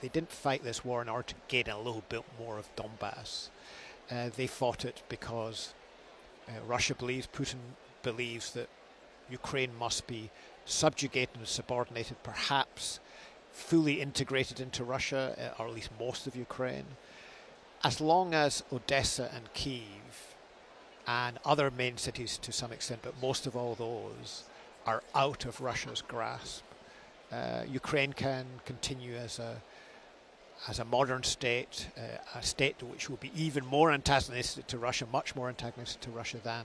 They didn't fight this war in order to gain a little bit more of Donbass. They fought it because Russia believes, Putin believes that Ukraine must be subjugated and subordinated, perhaps fully integrated into Russia, or at least most of Ukraine. As long as Odessa and Kyiv and other main cities to some extent, but most of all those, are out of Russia's grasp, Ukraine can continue as a modern state, a state which will be even more antagonistic to Russia, much more antagonistic to Russia than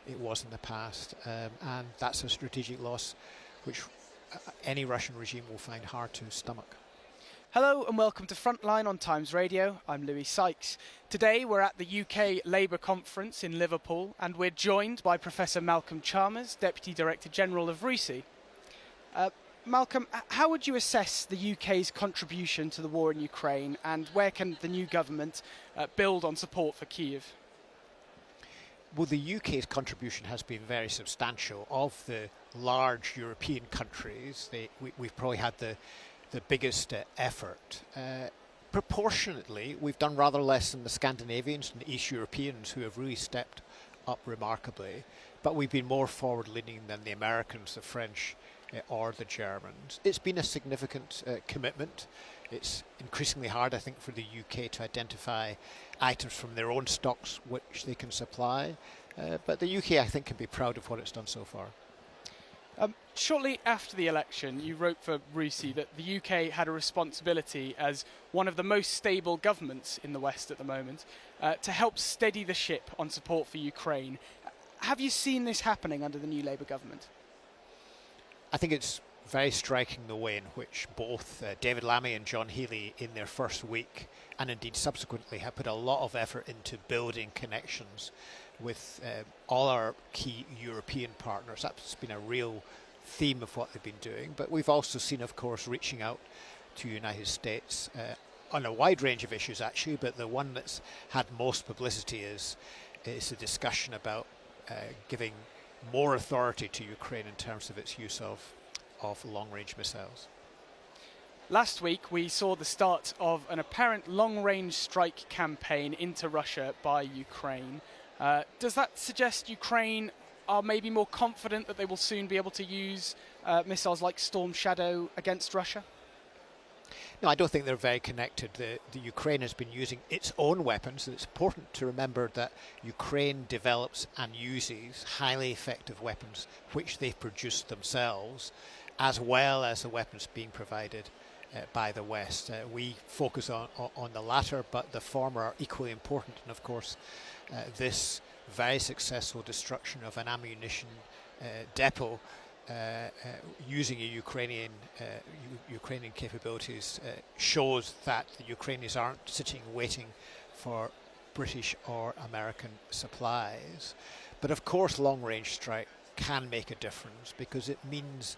it was in the past. And that's a strategic loss which any Russian regime will find hard to stomach. Hello and welcome to Frontline on Times Radio. I'm Louis Sykes. Today we're at the UK Labour Conference in Liverpool and we're joined by Professor Malcolm Chalmers, Deputy Director General of RUSI. Malcolm, how would you assess the UK's contribution to the war in Ukraine, and where can the new government build on support for Kyiv? Well, the UK's contribution has been very substantial. Of the large European countries, we've probably had the biggest effort. Proportionately, we've done rather less than the Scandinavians and the East Europeans, who have really stepped up remarkably, but we've been more forward-leaning than the Americans, the French, or the Germans. It's been a significant commitment. It's increasingly hard, I think, for the UK to identify items from their own stocks which they can supply. But the UK, I think, can be proud of what it's done so far. Shortly after the election, you wrote for RUSI that the UK had a responsibility as one of the most stable governments in the West at the moment to help steady the ship on support for Ukraine. Have you seen this happening under the new Labour government? I think it's very striking the way in which both David Lammy and John Healey in their first week, and indeed subsequently, have put a lot of effort into building connections with all our key European partners. That's been a real theme of what they've been doing. But we've also seen, of course, reaching out to the United States on a wide range of issues, actually, but the one that's had most publicity is the discussion about giving more authority to Ukraine in terms of its use of long-range missiles. Last week we saw the start of an apparent long-range strike campaign into Russia by Ukraine. Does that suggest Ukraine are maybe more confident that they will soon be able to use missiles like Storm Shadow against Russia? No, I don't think they're very connected. The Ukraine has been using its own weapons. It's important to remember that Ukraine develops and uses highly effective weapons which they've produced themselves, as well as the weapons being provided by the West. We focus on the latter, but the former are equally important. And of course, this very successful destruction of an ammunition depot using a Ukrainian capabilities shows that the Ukrainians aren't sitting waiting for British or American supplies. But of course, long-range strike can make a difference because it means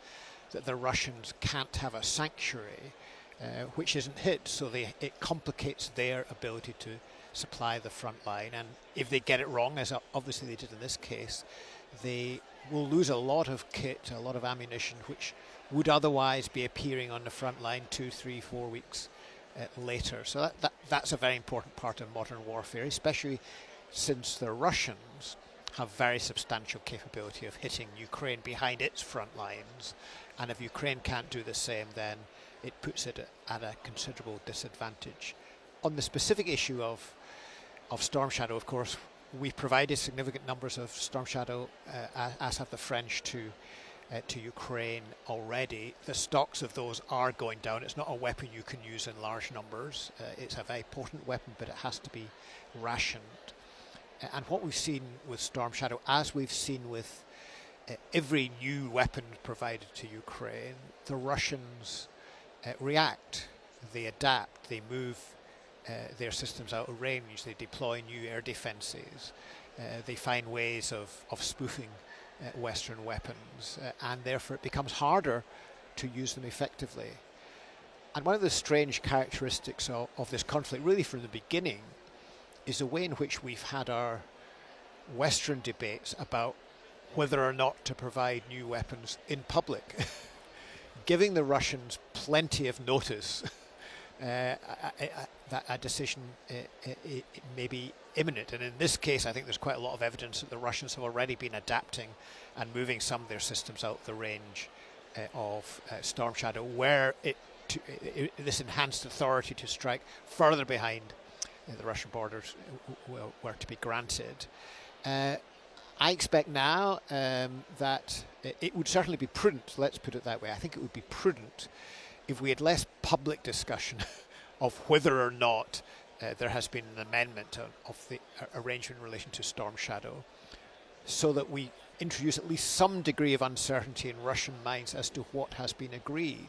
that the Russians can't have a sanctuary which isn't hit, so it complicates their ability to supply the front line. And if they get it wrong, as obviously they did in this case, they will lose a lot of kit, a lot of ammunition, which would otherwise be appearing on the front line 2, 3, 4 weeks later. So that's a very important part of modern warfare, especially since the Russians have very substantial capability of hitting Ukraine behind its front lines. And if Ukraine can't do the same, then it puts it at a considerable disadvantage. On the specific issue of Storm Shadow, of course, we've provided significant numbers of Storm Shadow, as have the French, to Ukraine already. The stocks of those are going down. It's not a weapon you can use in large numbers. It's a very potent weapon, but it has to be rationed. And what we've seen with Storm Shadow, as we've seen with every new weapon provided to Ukraine, the Russians react, they adapt, they move their systems out of range, they deploy new air defences, they find ways of spoofing Western weapons, and therefore it becomes harder to use them effectively. And one of the strange characteristics of this conflict, really from the beginning, is the way in which we've had our Western debates about whether or not to provide new weapons in public, giving the Russians plenty of notice that a decision it may be imminent. And in this case, I think there's quite a lot of evidence that the Russians have already been adapting and moving some of their systems out the range of Storm Shadow, where this enhanced authority to strike further behind the Russian borders were to be granted. I expect now that it would certainly be prudent, let's put it that way. I think it would be prudent if we had less public discussion of whether or not there has been an amendment of the arrangement in relation to Storm Shadow, so that we introduce at least some degree of uncertainty in Russian minds as to what has been agreed.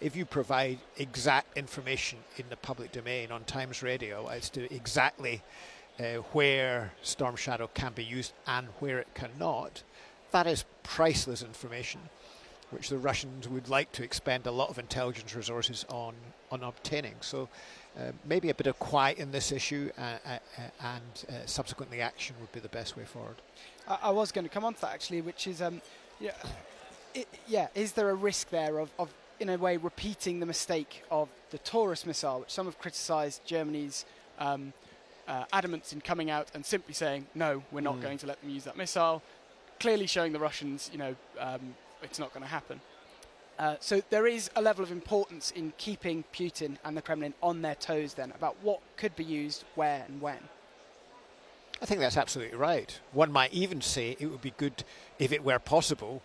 If you provide exact information in the public domain on Times Radio as to exactly where Storm Shadow can be used and where it cannot, that is priceless information, which the Russians would like to expend a lot of intelligence resources on obtaining. So maybe a bit of quiet in this issue and subsequently action would be the best way forward. I was going to come on to that actually, which is, is there a risk there of in a way repeating the mistake of the Taurus missile, which some have criticised Germany's adamance in coming out and simply saying, no, we're not going to let them use that missile, clearly showing the Russians, it's not going to happen. So there is a level of importance in keeping Putin and the Kremlin on their toes then about what could be used, where and when. I think that's absolutely right. One might even say it would be good, if it were possible,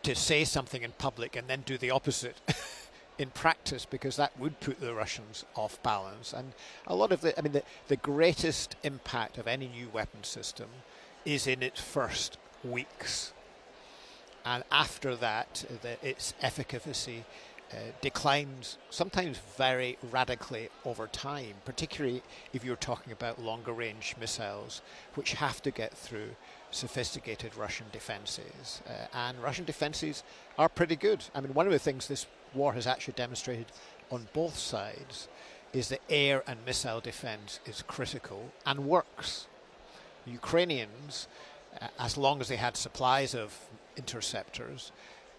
to say something in public and then do the opposite in practice, because that would put the Russians off balance. And a lot of the greatest impact of any new weapon system is in its first weeks. And after that, its efficacy declines sometimes very radically over time, particularly if you're talking about longer range missiles, which have to get through sophisticated Russian defences. And Russian defences are pretty good. I mean, one of the things this war has actually demonstrated on both sides is that air and missile defence is critical and works. The Ukrainians, as long as they had supplies of interceptors,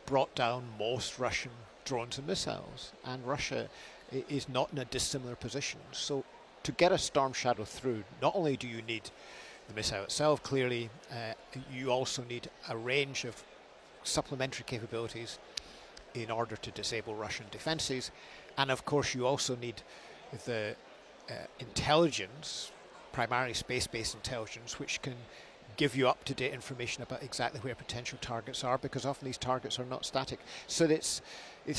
brought down most Russian drones and missiles, and Russia is not in a dissimilar position. So to get a Storm Shadow through, not only do you need the missile itself, clearly, you also need a range of supplementary capabilities in order to disable Russian defences, and of course you also need the intelligence, primarily space-based intelligence, which can give you up-to-date information about exactly where potential targets are, because often these targets are not static. So it's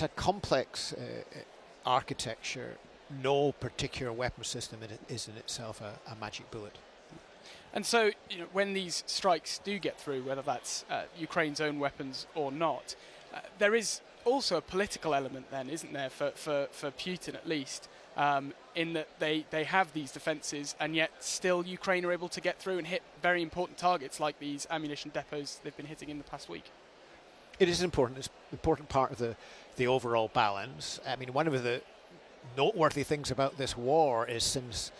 a complex architecture. No particular weapon system is in itself a magic bullet. And so, when these strikes do get through, whether that's Ukraine's own weapons or not, there is also a political element then, isn't there, for Putin at least, in that they have these defences and yet still Ukraine are able to get through and hit very important targets like these ammunition depots they've been hitting in the past week. It is important. It's an important part of the overall balance. I mean, one of the noteworthy things about this war is since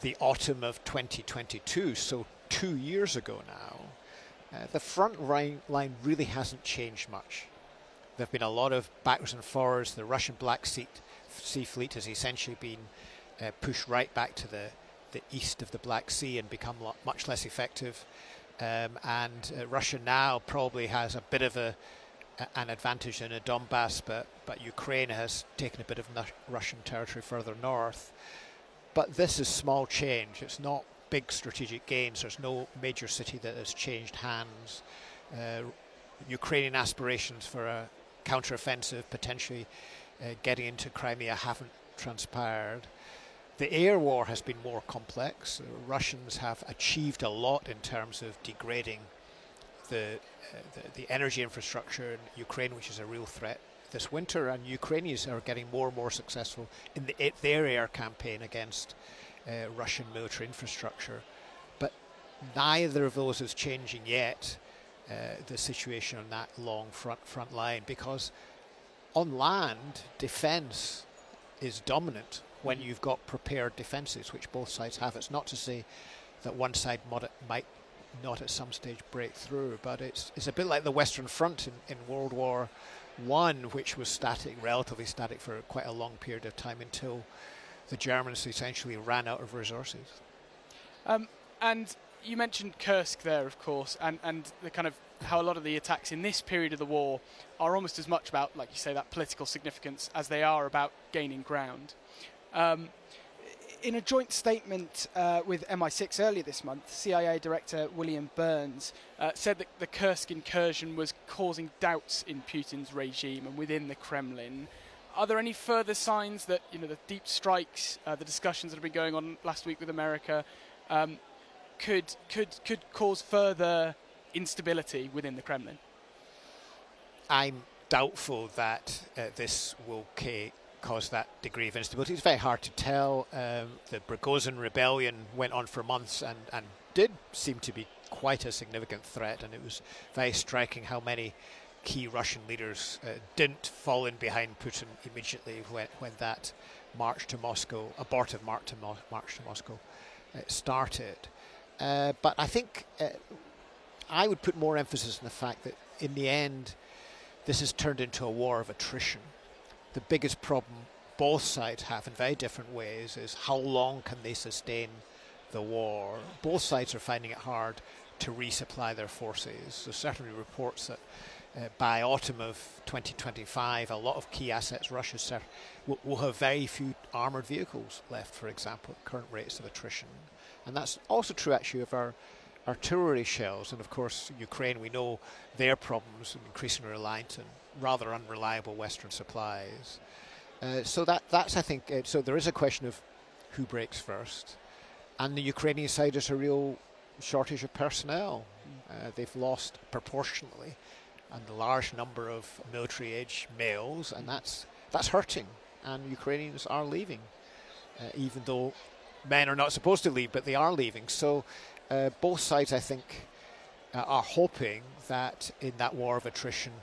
the autumn of 2022, so 2 years ago now, the front line really hasn't changed much. There have been a lot of backwards and forwards. The Russian Black Sea fleet has essentially been pushed right back to the east of the Black Sea and become much less effective. And Russia now probably has a bit of an advantage in the Donbass, but Ukraine has taken a bit of Russian territory further north. But this is small change. It's not big strategic gains. There's no major city that has changed hands. Ukrainian aspirations for a counter-offensive, potentially getting into Crimea, haven't transpired. The air war has been more complex. The Russians have achieved a lot in terms of degrading the energy infrastructure in Ukraine, which is a real threat this winter, and Ukrainians are getting more and more successful in their air campaign against Russian military infrastructure. But neither of those is changing yet, the situation on that long front line, because on land, defence is dominant when you've got prepared defences, which both sides have. It's not to say that one side might not at some stage break through, but it's a bit like the Western Front in World War one which was static, relatively static for quite a long period of time until the Germans essentially ran out of resources. And you mentioned Kursk there, of course, and the kind of how a lot of the attacks in this period of the war are almost as much about, like you say, that political significance as they are about gaining ground. In a joint statement with MI6 earlier this month, CIA Director William Burns said that the Kursk incursion was causing doubts in Putin's regime and within the Kremlin. Are there any further signs that the deep strikes, the discussions that have been going on last week with America, could cause further instability within the Kremlin? I'm doubtful that this will cause that degree of instability. It's very hard to tell. The Prigozhin rebellion went on for months and did seem to be quite a significant threat, and it was very striking how many key Russian leaders didn't fall in behind Putin immediately when that march to Moscow, abortive march to Moscow, started. But I think I would put more emphasis on the fact that in the end this has turned into a war of attrition. The biggest problem both sides have in very different ways is how long can they sustain the war. Both sides are finding it hard to resupply their forces. There's certainly reports that by autumn of 2025, a lot of key assets Russia will have very few armoured vehicles left, for example, at current rates of attrition. And that's also true actually of our artillery shells. And of course, Ukraine, we know their problems, increasingly reliant on rather unreliable Western supplies. So that's I think, so there is a question of who breaks first. And the Ukrainian side is a real shortage of personnel. They've lost proportionately and a large number of military-age males, and that's hurting. And Ukrainians are leaving, even though men are not supposed to leave, but they are leaving. So both sides, I think, are hoping that in that war of attrition,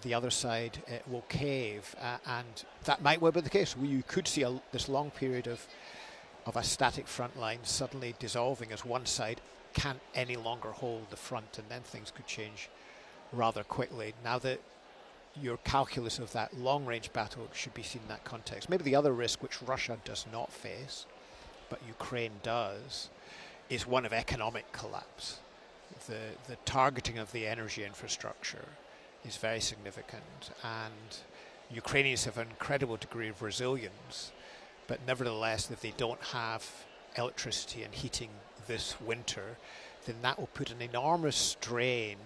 the other side will cave, and that might well be the case. You could see this long period of a static front line suddenly dissolving as one side can't any longer hold the front, and then things could change rather quickly. Now that your calculus of that long-range battle should be seen in that context. Maybe the other risk, which Russia does not face, but Ukraine does, is one of economic collapse. The targeting of the energy infrastructure is very significant, and Ukrainians have an incredible degree of resilience, but nevertheless, if they don't have electricity and heating this winter, then that will put an enormous strain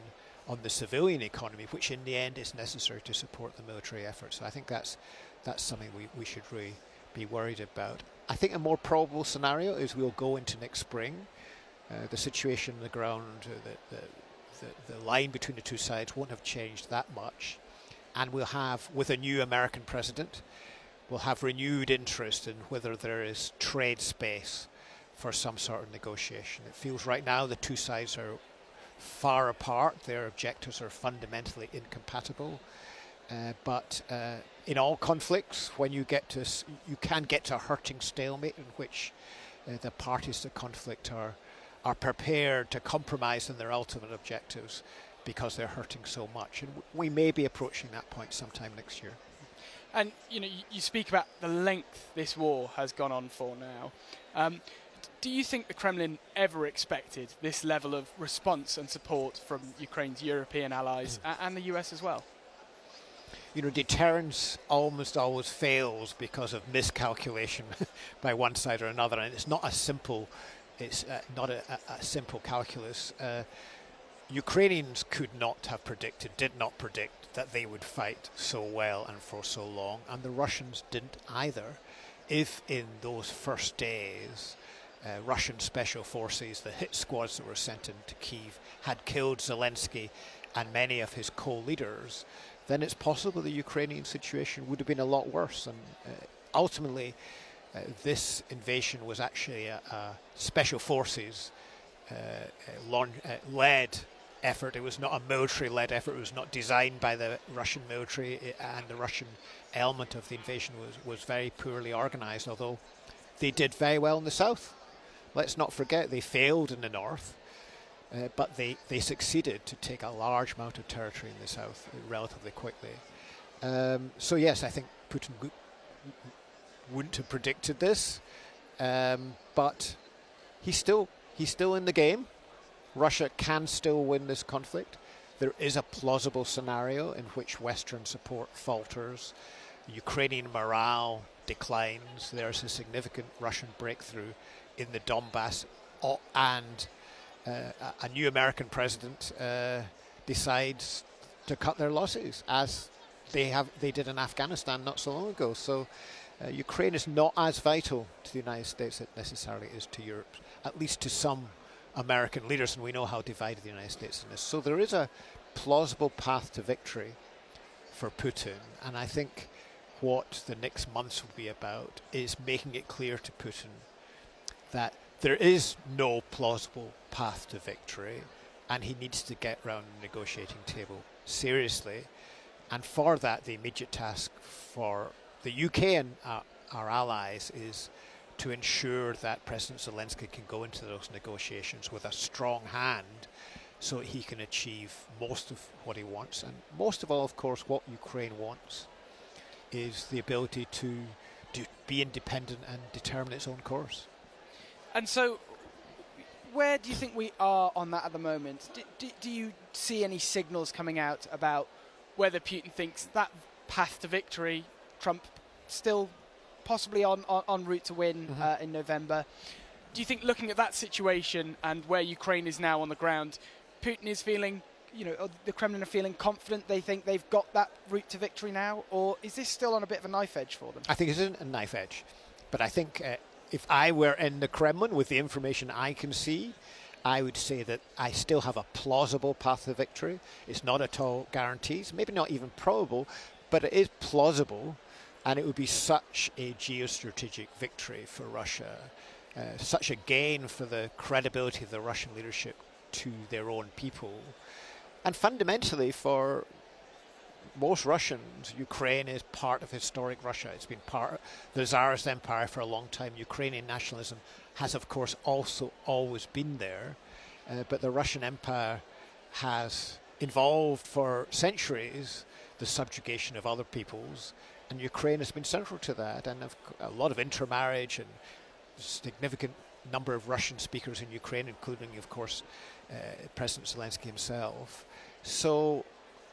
on the civilian economy, which in the end is necessary to support the military effort. So I think that's something we should really be worried about. I think a more probable scenario is we'll go into next spring. The situation on the ground, the line between the two sides won't have changed that much. And we'll have, with a new American president, we'll have renewed interest in whether there is trade space for some sort of negotiation. It feels right now the two sides are far apart. Their objectives are fundamentally incompatible. But in all conflicts, when you can get to a hurting stalemate in which the parties to conflict are prepared to compromise on their ultimate objectives because they're hurting so much. And we may be approaching that point sometime next year. And you speak about the length this war has gone on for now. Do you think the Kremlin ever expected this level of response and support from Ukraine's European allies and the US as well? Deterrence almost always fails because of miscalculation by one side or another, and it's not a simple calculus. Ukrainians did not predict that they would fight so well and for so long, and the Russians didn't either. If in those first days Russian special forces, the hit squads that were sent into Kyiv, had killed Zelensky and many of his co-leaders, then it's possible the Ukrainian situation would have been a lot worse. And ultimately, this invasion was actually a special forces led effort. It was not a military-led effort. It was not designed by the Russian military, and the Russian element of the invasion was very poorly organized, although they did very well in the south. Let's not forget they failed in the north, but they succeeded to take a large amount of territory in the south relatively quickly. So yes, I think Putin wouldn't have predicted this, but he's still in the game. Russia can still win this conflict. There is a plausible scenario in which Western support falters, Ukrainian morale declines, there's a significant Russian breakthrough in the Donbass, and a new American president decides to cut their losses, as they did in Afghanistan not so long ago. So Ukraine is not as vital to the United States as it necessarily is to Europe, at least to some American leaders, and we know how divided the United States is. So there is a plausible path to victory for Putin, and I think what the next months will be about is making it clear to Putin that there is no plausible path to victory, and he needs to get round the negotiating table seriously. And for that, the immediate task for the UK and our allies is to ensure that President Zelensky can go into those negotiations with a strong hand so he can achieve most of what he wants. And most of all, of course, what Ukraine wants is the ability to be independent and determine its own course. And so, where do you think we are on that at the moment? Do you see any signals coming out about whether Putin thinks that path to victory, Trump still possibly en route to win in November? Do you think, looking at that situation and where Ukraine is now on the ground, Putin is feeling, the Kremlin are feeling confident, they think they've got that route to victory now? Or is this still on a bit of a knife edge for them? I think it isn't a knife edge. But I think if I were in the Kremlin with the information I can see, I would say that I still have a plausible path to victory. It's not at all guaranteed, maybe not even probable, but it is plausible, and it would be such a geostrategic victory for Russia, such a gain for the credibility of the Russian leadership to their own people. And fundamentally, for most Russians, Ukraine is part of historic Russia. It's been part of the Tsarist Empire for a long time. Ukrainian nationalism has, of course, also always been there. But the Russian Empire has involved for centuries the subjugation of other peoples, and Ukraine has been central to that. And a lot of intermarriage and significant number of Russian speakers in Ukraine, including, of course, President Zelensky himself. So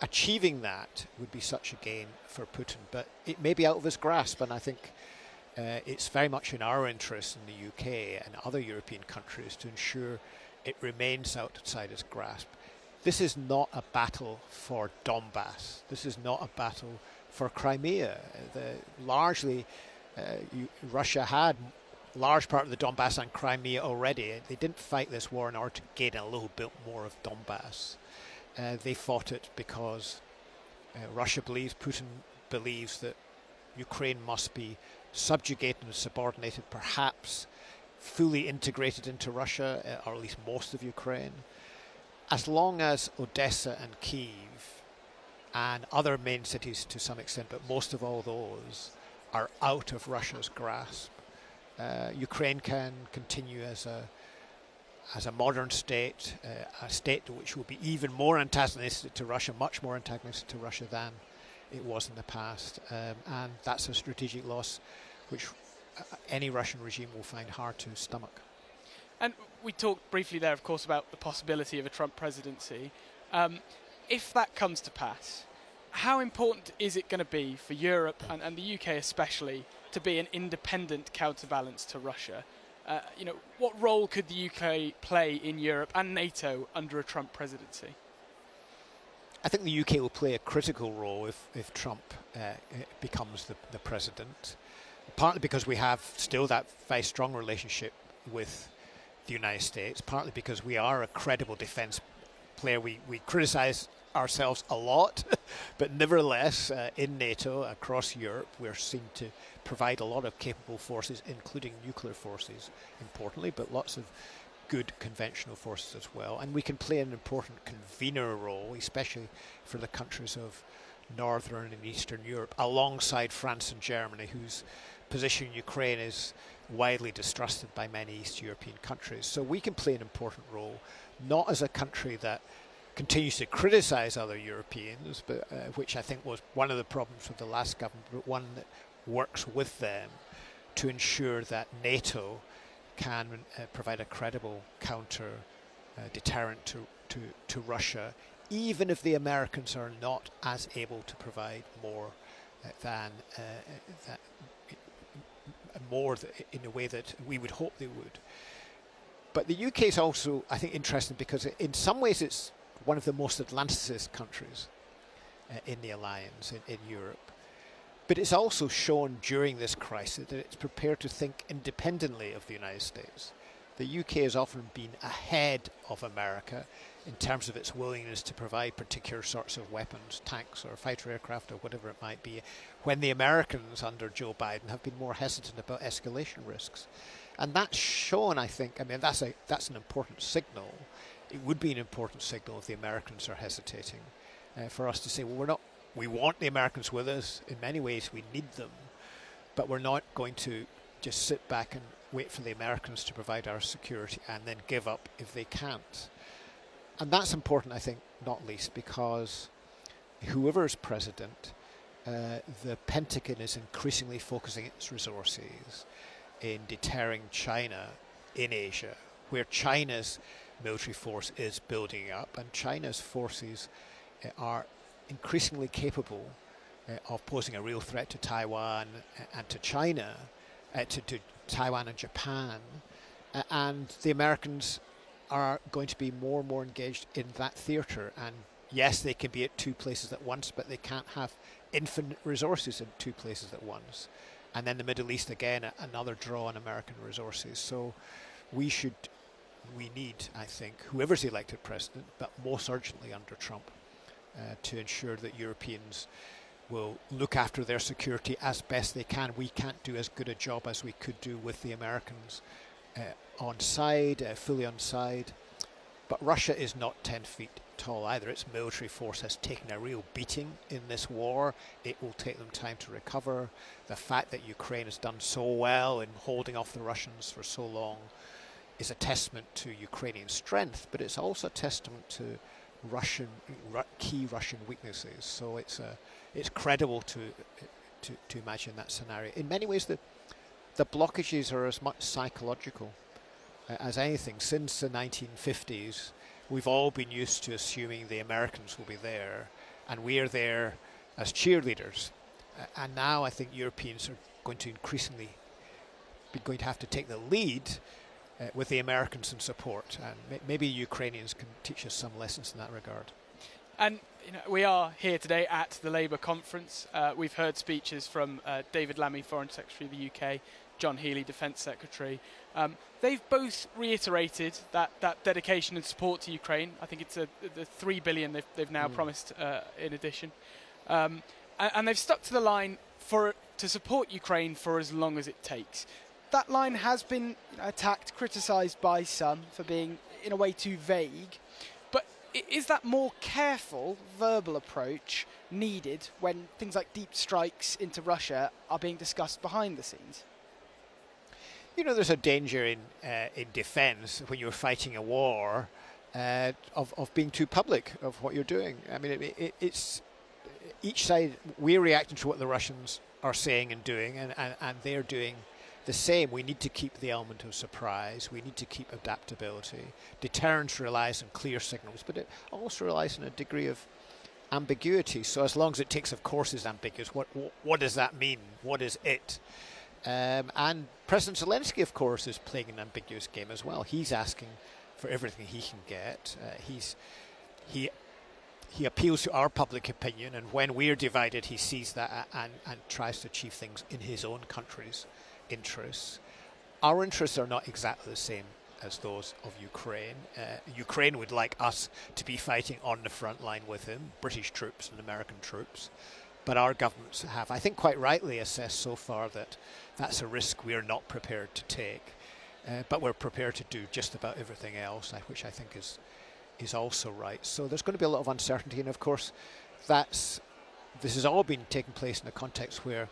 achieving that would be such a gain for Putin, but it may be out of his grasp, and I think it's very much in our interest in the UK and other European countries to ensure it remains outside his grasp. This is not a battle for Donbass. This is not a battle for Crimea. Russia had large part of the Donbass and Crimea already. They didn't fight this war in order to gain a little bit more of Donbass. They fought it because Putin believes that Ukraine must be subjugated and subordinated, perhaps fully integrated into Russia, or at least most of Ukraine. As long as Odessa and Kyiv and other main cities to some extent, but most of all those, are out of Russia's grasp, Ukraine can continue as a modern state, a state which will be even more antagonistic to Russia, much more antagonistic to Russia than it was in the past. And that's a strategic loss which any Russian regime will find hard to stomach. And we talked briefly there, of course, about the possibility of a Trump presidency. If that comes to pass, how important is it going to be for Europe and the UK especially to be an independent counterbalance to Russia? What role could the UK play in Europe and NATO under a Trump presidency? I think the UK will play a critical role if Trump becomes the president, partly because we have still that very strong relationship with the United States, partly because we are a credible defence player. We criticise ourselves a lot, but nevertheless, in NATO, across Europe, we're seen to provide a lot of capable forces, including nuclear forces, importantly, but lots of good conventional forces as well. And we can play an important convener role, especially for the countries of Northern and Eastern Europe, alongside France and Germany, whose position in Ukraine is widely distrusted by many East European countries. So we can play an important role, not as a country that continues to criticise other Europeans, but which I think was one of the problems with the last government, but one that works with them to ensure that NATO can provide a credible counter deterrent to Russia, even if the Americans are not as able to provide more than in a way that we would hope they would. But the UK is also, I think, interesting because in some ways it's one of the most Atlanticist countries in the alliance in Europe. But it's also shown during this crisis that it's prepared to think independently of the United States. The UK has often been ahead of America in terms of its willingness to provide particular sorts of weapons, tanks or fighter aircraft or whatever it might be, when the Americans under Joe Biden have been more hesitant about escalation risks. And that's shown, I think, I mean, that's an important signal. It would be an important signal if the Americans are hesitating for us to say, well, we want the Americans with us. In many ways, we need them, but we're not going to just sit back and wait for the Americans to provide our security and then give up if they can't. And that's important, I think, not least because whoever is president, the Pentagon is increasingly focusing its resources in deterring China in Asia, where China's military force is building up, and China's forces are increasingly capable of posing a real threat to Taiwan and to China, to Taiwan and Japan, and the Americans are going to be more and more engaged in that theatre. And yes, they can be at two places at once, but they can't have infinite resources in two places at once. And then the Middle East, again, another draw on American resources. So we need, I think, whoever's elected president, but most urgently under Trump, to ensure that Europeans will look after their security as best they can. We can't do as good a job as we could do with the Americans on side, fully on side. But Russia is not 10 feet tall either. Its military force has taken a real beating in this war. It will take them time to recover. The fact that Ukraine has done so well in holding off the Russians for so long is a testament to Ukrainian strength, but it's also a testament to key Russian weaknesses. So it's credible to imagine that scenario. In many ways, the blockages are as much psychological as anything. Since the 1950s, we've all been used to assuming the Americans will be there, and we are there as cheerleaders. And now I think Europeans are going to increasingly be going to have to take the lead with the Americans in support, and maybe Ukrainians can teach us some lessons in that regard. And we are here today at the Labour conference. We've heard speeches from David Lammy, Foreign Secretary of the UK, John Healey, Defence Secretary. They've both reiterated that dedication and support to Ukraine. I think it's the $3 billion they've now promised in addition. And they've stuck to the line to support Ukraine for as long as it takes. That line has been attacked, criticised by some for being, in a way, too vague. But is that more careful, verbal approach needed when things like deep strikes into Russia are being discussed behind the scenes? There's a danger in defence when you're fighting a war of being too public of what you're doing. I mean, it's each side, we're reacting to what the Russians are saying and doing, and they're doing the same. We need to keep the element of surprise. We need to keep adaptability. Deterrence relies on clear signals, but it also relies on a degree of ambiguity. So as long as it takes, of course, is ambiguous. What does that mean? What is it? And President Zelensky, of course, is playing an ambiguous game as well. He's asking for everything he can get. He appeals to our public opinion, and when we're divided, he sees that and tries to achieve things in his own country's interests. Our interests are not exactly the same as those of Ukraine. Ukraine would like us to be fighting on the front line with him, British troops and American troops. But our governments have, I think quite rightly, assessed so far that that's a risk we're not prepared to take. But we're prepared to do just about everything else, which I think is also right. So there's going to be a lot of uncertainty. And of course, this has all been taking place in a context where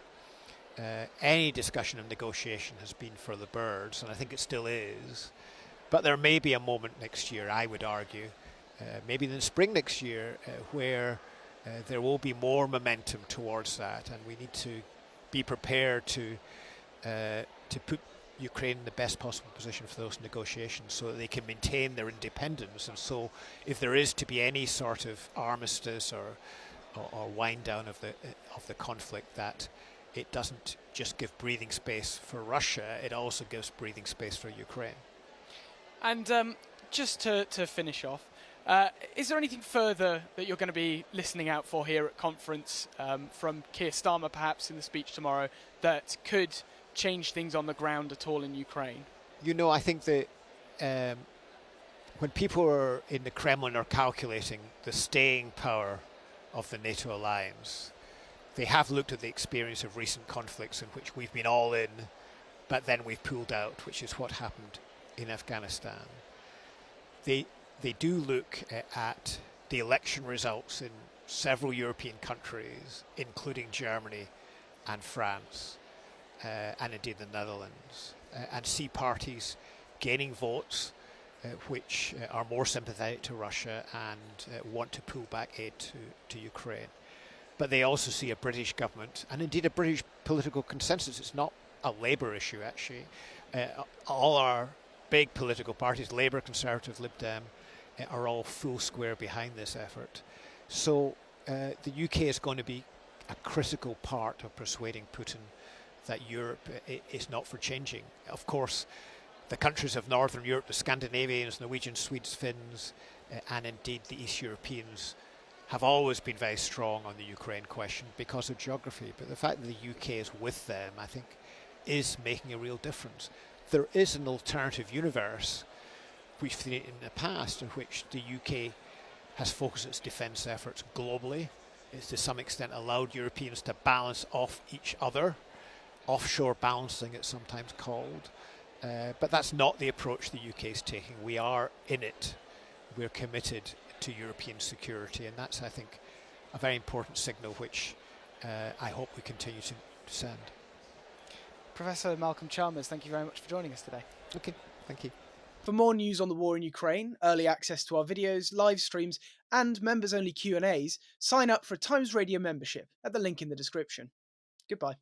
any discussion of negotiation has been for the birds, and I think it still is. But there may be a moment next year, I would argue, maybe in the spring next year, where there will be more momentum towards that, and we need to be prepared to put Ukraine in the best possible position for those negotiations so that they can maintain their independence. And so if there is to be any sort of armistice or wind down of the conflict, that it doesn't just give breathing space for Russia, it also gives breathing space for Ukraine. And just to finish off, is there anything further that you're going to be listening out for here at conference from Keir Starmer perhaps in the speech tomorrow that could change things on the ground at all in Ukraine? I think that when people are in the Kremlin are calculating the staying power of the NATO alliance, they have looked at the experience of recent conflicts in which we've been all in, but then we've pulled out, which is what happened in Afghanistan. They do look at the election results in several European countries, including Germany and France, and indeed the Netherlands, and see parties gaining votes which are more sympathetic to Russia and want to pull back aid to Ukraine. But they also see a British government and indeed a British political consensus. It's not a Labour issue, actually. All our big political parties, Labour, Conservative, Lib Dem, are all full square behind this effort. So the UK is going to be a critical part of persuading Putin that Europe is not for changing. Of course, the countries of Northern Europe, the Scandinavians, Norwegians, Swedes, Finns, and indeed the East Europeans have always been very strong on the Ukraine question because of geography. But the fact that the UK is with them, I think, is making a real difference. There is an alternative universe, we've seen it in the past, in which the UK has focused its defence efforts globally. It's to some extent allowed Europeans to balance off each other, offshore balancing it's sometimes called. But that's not the approach the UK is taking. We are in it. We're committed to European security, and that's, I think, a very important signal which I hope we continue to send. Professor Malcolm Chalmers, thank you very much for joining us today. Okay, thank you. For more news on the war in Ukraine, early access to our videos, live streams, and members-only Q&As, sign up for a Times Radio membership at the link in the description. Goodbye.